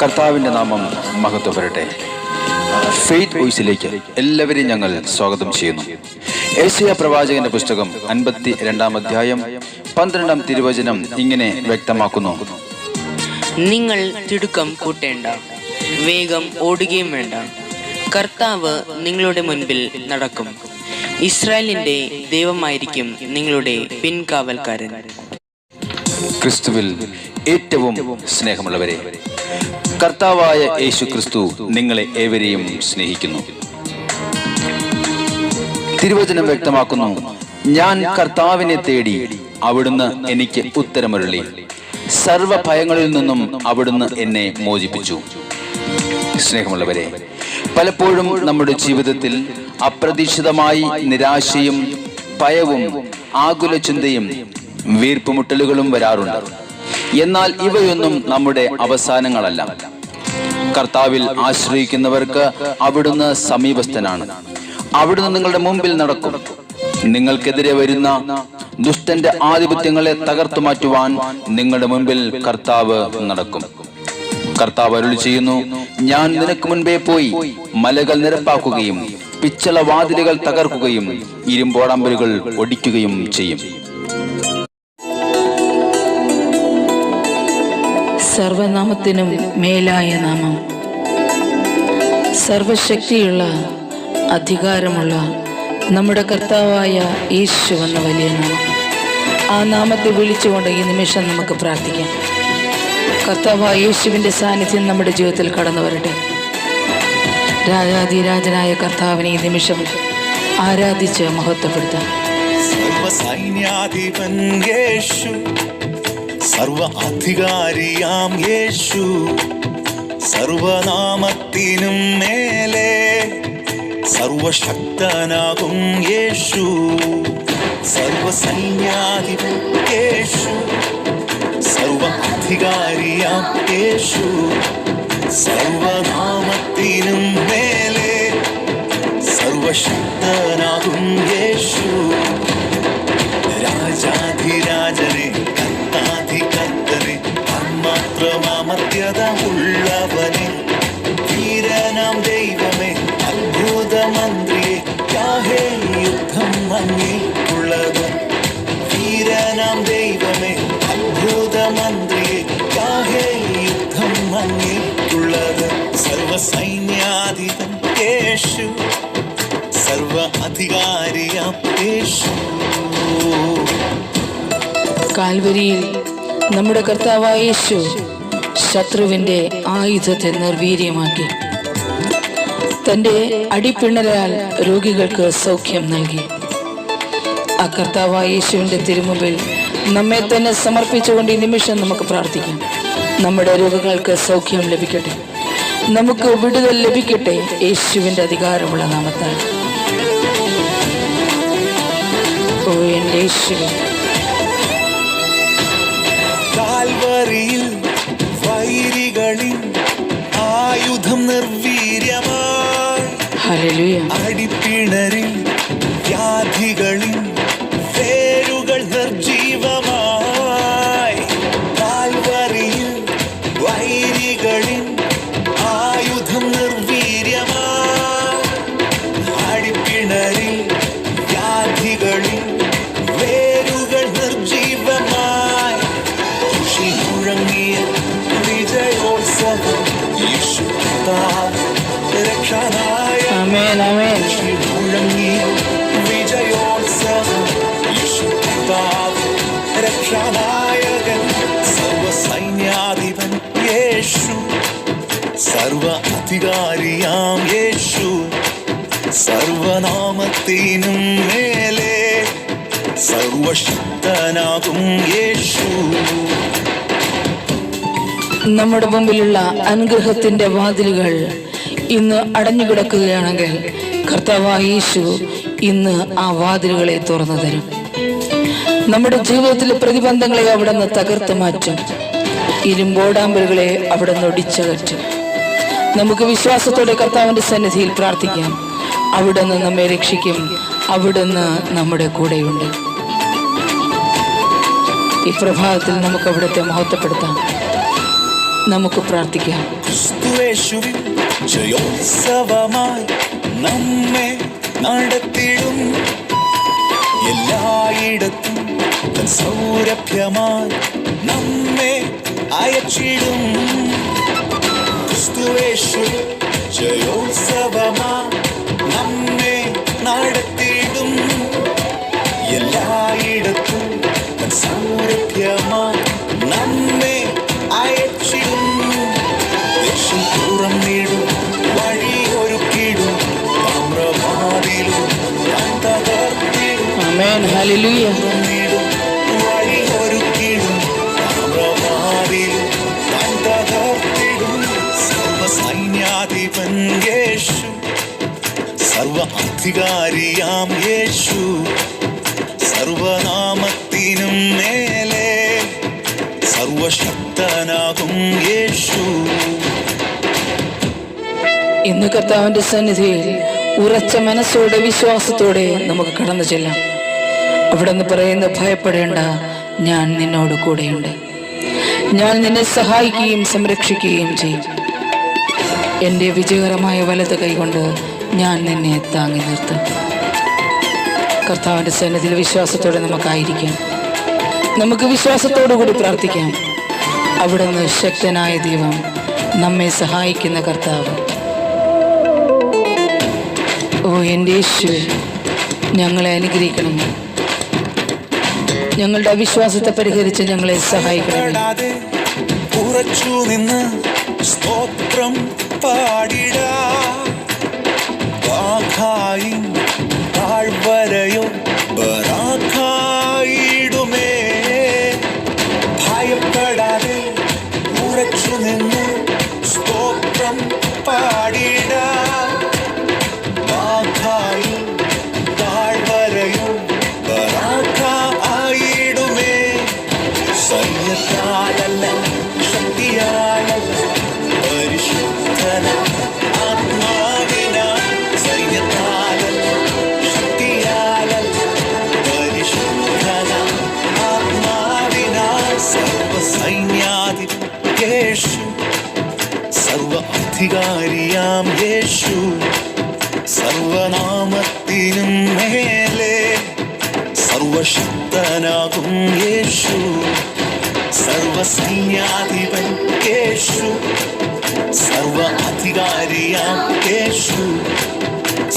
കർത്താവിൻ്റെ നാമം മഹത്വപ്പെടട്ടെ. ഫെയ്ത്ത് വോയിസിലേക്ക് എല്ലാവരെയും ഞങ്ങൾ സ്വാഗതം ചെയ്യുന്നു. യെശയ്യാ പ്രവാചകന്റെ പുസ്തകം 52 അധ്യായം 12 തിരുവചനം ഇങ്ങനെ വ്യക്തമാക്കുന്നു: നിങ്ങൾ തിടുക്കം കൂട്ടേണ്ട, വേഗം ഓടുകയും വേണ്ട. കർത്താവ് നിങ്ങളുടെ മുൻപിൽ നടക്കും. ഇസ്രായേലിന്റെ ദൈവമായിരിക്കും നിങ്ങളുടെ പിൻകാവൽക്കാരൻ. ക്രിസ്തുവിൽ ഏറ്റവും സ്നേഹമുള്ളവരെ, കർത്താവായ യേശു ക്രിസ്തു നിങ്ങളെ ഏവരെയും സ്നേഹിക്കുന്നു. തിരുവചനം വ്യക്തമാക്കുന്നു: ഞാൻ കർത്താവിനെ തേടി, അവിടുന്ന് എനിക്ക് ഉത്തരമരുളി. സർവ ഭയങ്ങളിൽ നിന്നും അവിടുന്ന് എന്നെ മോചിപ്പിച്ചു. സ്നേഹമുള്ളവരെ, പലപ്പോഴും നമ്മുടെ ജീവിതത്തിൽ അപ്രതീക്ഷിതമായി നിരാശയും ഭയവും ആകുല ചിന്തയും വീർപ്പുമുട്ടലുകളും വരാറുണ്ട്. എന്നാൽ ഇവയൊന്നും നമ്മുടെ അവസാനങ്ങളല്ല. കർത്താവിൽ ആശ്രയിക്കുന്നവർക്ക് അവിടുന്ന് സമീപസ്ഥനാണ്. അവിടുന്ന് നിങ്ങളുടെ മുമ്പിൽ നടക്കും. നിങ്ങൾക്കെതിരെ വരുന്ന ദുഷ്ടന്റെ ആധിപത്യങ്ങളെ തകർത്തു മാറ്റുവാൻ നിങ്ങളുടെ മുമ്പിൽ കർത്താവ് നടക്കും. കർത്താവ് അരുളി ചെയ്യുന്നു: ഞാൻ നിനക്ക് മുൻപേ പോയി മലകൾ നിരപ്പാക്കുകയും പിച്ചള വാതിലുകൾ തകർക്കുകയും ഇരുമ്പോടമ്പലുകൾ ഒടിക്കുകയും ചെയ്യും. സർവനാമത്തിനും മേലായ നാമം, സർവശക്തിയുള്ള അധികാരമുള്ള നമ്മുടെ കർത്താവായ യേശു എന്ന വലിയ നാമം. ആ നാമത്തെ വിളിച്ചുകൊണ്ട് ഈ നിമിഷം നമുക്ക് പ്രാർത്ഥിക്കാം. കർത്താവായ യേശുവിൻ്റെ സാന്നിധ്യം നമ്മുടെ ജീവിതത്തിൽ കടന്നു വരട്ടെ. രാജാധിരാജനായ കർത്താവിനെ ഈ നിമിഷം ആരാധിച്ച് മഹത്വപ്പെടുത്താം. സർവസൈന്യാധിപൻ യേശു, സർവ അധികാരിയാം യേശു, സർവനാമത്തിനും മേലെ സർവശക്തനാകും യേശു. സർവസൈന്യാധിപൻ യേശു, സർവ അധികാരിയാം യേശു, സർവനാമത്തിനും മേലെ സർവശക്തനാകും യേശു. രാജാധിരാജനെ, കർത്താധികർത്തനെ, മാത്രമാമത്യത ഉള്ളവനെ, വീരനാം ദൈവമേ, അത്ഭുതമന്ത്രിയെ, യാഹേ യുദ്ധം അങ്ങേക്കുള്ളത്. വീരനാം ദൈവമേ, അത്ഭുതമന്ത്രിയെ, യാഹേ യുദ്ധം അങ്ങേക്കുള്ളത്. സർവസൈന്യാധിപൻ യേശു, സർവ അധികാരിയാം യേശു. കാൽവരിയിൽ നമ്മുടെ കർത്താവായ യേശു ശത്രുവിൻ്റെ ആയുധത്തെ നിർവീര്യമാക്കി. തൻ്റെ അടിപ്പിണരാൽ രോഗികൾക്ക് സൗഖ്യം നൽകി. ആ കർത്താവായ യേശുവിൻ്റെ തിരുമുമ്പിൽ നമ്മെ തന്നെ സമർപ്പിച്ചുകൊണ്ട് ഈ നിമിഷം നമുക്ക് പ്രാർത്ഥിക്കാം. നമ്മുടെ രോഗങ്ങൾക്ക് സൗഖ്യം ലഭിക്കട്ടെ, നമുക്ക് വിടുതൽ ലഭിക്കട്ടെ യേശുവിൻ്റെ അധികാരമുള്ള നാമത്താൽ. ഓ എൻ്റെ യേശുവേ, കാൽവരിയിൽ വൈരികളിൽ ആയുധം നിർവീര്യമായി, ഹല്ലേലൂയ. അടിപ്പിണരിൽ വ്യാധികളിൽ വേരുകൾ നിർജീവമായി. കാൽവരിയിൽ വൈരികളിൽ ആയുധം നിർവീര്യമായി, അടിപ്പിണരിൽ വ്യാധികളിൽ വേരുകൾ നിർജീവമായി. മുഴങ്ങിയ വിജയോത്സവം യേശു രക്ഷനായ. ആമേൻ, ആമേൻ. മുഴങ്ങിയ വിജയോത്സവം യേശു രക്ഷനായകൻ. സർവസൈന്യാധിപൻ യേശു, സർവ അധികാരിയാം യേശു, സർവനാമത്തിനും മേലെ സർവശക്തനാകും യേശു. നമ്മുടെ മുമ്പിലുള്ള അനുഗ്രഹത്തിന്റെ വാതിലുകൾ ഇന്ന് അടഞ്ഞുകിടക്കുകയാണെങ്കിൽ കർത്താവായ യേശു ഇന്ന് ആ വാതിലുകളെ തുറന്നു തരും. നമ്മുടെ ജീവിതത്തിലെ പ്രതിബന്ധങ്ങളെ അവിടുന്ന് തകർത്ത് മാറ്റും. ഇരുമ്പോടാമ്പലുകളെ അവിടുന്ന് ഒടിച്ചകറ്റും. നമുക്ക് വിശ്വാസത്തോടെ കർത്താവിന്റെ സന്നിധിയിൽ പ്രാർത്ഥിക്കാം. അവിടുന്ന് നമ്മെ രക്ഷിക്കും. അവിടുന്ന് നമ്മുടെ കൂടെയുണ്ട്. ഈ പ്രഭാതത്തിൽ നമുക്ക് അവിടുത്തെ മഹത്വപ്പെടുത്താം. നമുക്ക് പ്രാർത്ഥിക്കാം. ക്രിസ്തുവേശുവിൻ ജയോത്സവമായി നമ്മെ നടത്തിടും. എല്ലായിടത്തും തൻ സൗരഭ്യമായി നമ്മെ അയച്ചിടും. ക്രിസ്തുവേശുവിൻ ജയോത്സവമായി നമ്മെ നടത്തിടും. എല്ലായിടത്തും തൻ സൗരഭ്യമായി നമ്മെ അയച്ചിടും. ദേശം തുറന്നിടും, വഴി ഒരുക്കിടും, താമ്രവാതിലും താൻ തകർത്തിടും. ആമേൻ. ഹല്ലേലൂയ. തുറന്നിടും, വഴി ഒരുക്കിടും, താമ്രവാതിലും താൻ തകർത്തിടും. സർവസൈന്യാധിപൻ യേശു, സർവ അധികാരിയാം യേശു, സർവനാമത്തിനും മേലെ സർവശക്തനാകും യേശു. ഇന്ന് കർത്താവിന്റെ സന്നിധിയിൽ ഉറച്ച മനസ്സോടെ വിശ്വാസത്തോടെ നമുക്ക് കടന്നു ചെല്ലാം. അവിടെ നിന്ന് പറയുന്ന, ഭയപ്പെടേണ്ട, ഞാൻ നിന്നോട് കൂടെയുണ്ട്. ഞാൻ നിന്നെ സഹായിക്കുകയും സംരക്ഷിക്കുകയും ചെയ്യും. എൻ്റെ വിജയകരമായ വലത് കൈകൊണ്ട് ഞാൻ നിന്നെ താങ്ങി നിർത്തും. കർത്താവിന്റെ സന്നിധിയിൽ വിശ്വാസത്തോടെ നമുക്കായിരിക്കാം. നമുക്ക് വിശ്വാസത്തോടു കൂടി പ്രാർത്ഥിക്കാം. അവിടുന്ന് ശക്തനായ ദൈവം, നമ്മെ സഹായിക്കുന്ന കർത്താവ്. ഓ എൻ്റെ യേശുവേ, ഞങ്ങളെ അനുഗ്രഹിക്കണം. ഞങ്ങളുടെ അവിശ്വാസത്തെ പരിഹരിച്ച് ഞങ്ങളെ സഹായിക്കണം. ഭയപ്പെടാതെ ഉറച്ചു നിന്ന് സ്തോത്രം പാടിടാം. വാഖായും താഴ്വരയോ ബറാഖായിടുമേ. ഭയപ്പെടാതെ ഉറച്ചു നിന്ന് സ്തോത്രം പാടിടാം. വാഖായും താഴ്വരയോ ബറാഖായിടുമേ. സൈന്യത്താലല്ല, ശക്തിയാലല്ല, പരിശുദ്ധന ആത്മാവിനാൽ. സൈന്യത്താലല്ല, ശക്തിയാലല്ല, പരിശുദ്ധന ആത്മാവിനാൽ. സർവസൈന്യാധിപൻ യേശു, സർവ അധികാരിയാം യേശു, സർവനാമത്തിനും മേലെ സർവശക്തനാകും യേശു. സർവസൈന്യാധിപൻ യേശു, സർവ അധികാരിയാം യേശു,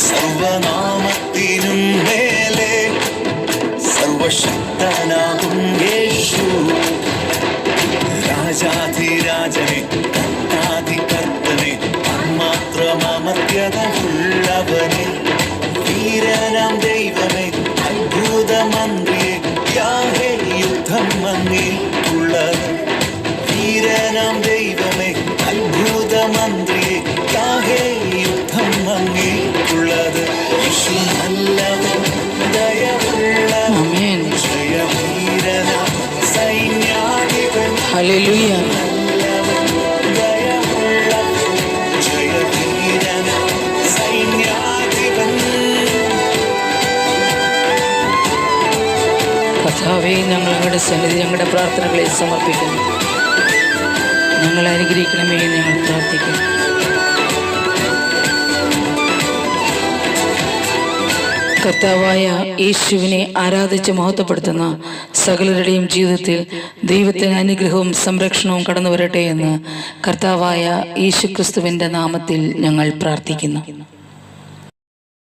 സർവനാമത്തിനും മേലെ സർവശക്തനാകും യേശു. രാജാധിരാജനെ, കർത്താധികർത്തനെ, മാത്രമമർത്യത ഉള്ളവനെ, വീരനാം ദൈവമേ, അത്ഭുതമന്ത്രിയെ, യാഹേ യുദ്ധം അങ്ങേക്കുള്ളത്. വീരനാം ദൈവമേ, അത്ഭുതമന്ത്രിയെ, യാഹേ യുദ്ധം അങ്ങേക്കുള്ളത്. യേശു നല്ലവൻ, ദയവുള്ളവൻ, ആമേൻ. ജയവീരനാം സൈന്യാധിപൻ. ഹല്ലേലൂയ. നല്ലവൻ, ദയവുള്ളവൻ, ജയവീരനാം സൈന്യാധിപൻ. കർത്താവേ, ഞങ്ങൾ അങ്ങയുടെ സന്നിധി ഞങ്ങളുടെ പ്രാർത്ഥനകളെ സമർപ്പിക്കുന്നു. ഞങ്ങളെ അനുഗ്രഹിക്കണമേ എന്ന് ഞങ്ങൾ പ്രാർത്ഥിക്കുന്നു. കർത്താവായ യേശുവിനെ ആരാധിച്ച് മഹത്വപ്പെടുത്തുന്ന സകലരുടെയും ജീവിതത്തിൽ ദൈവത്തിന് അനുഗ്രഹവും സംരക്ഷണവും കടന്നു വരട്ടെ എന്ന് കർത്താവായ യേശുക്രിസ്തുവിൻ്റെ നാമത്തിൽ ഞങ്ങൾ പ്രാർത്ഥിക്കുന്നു.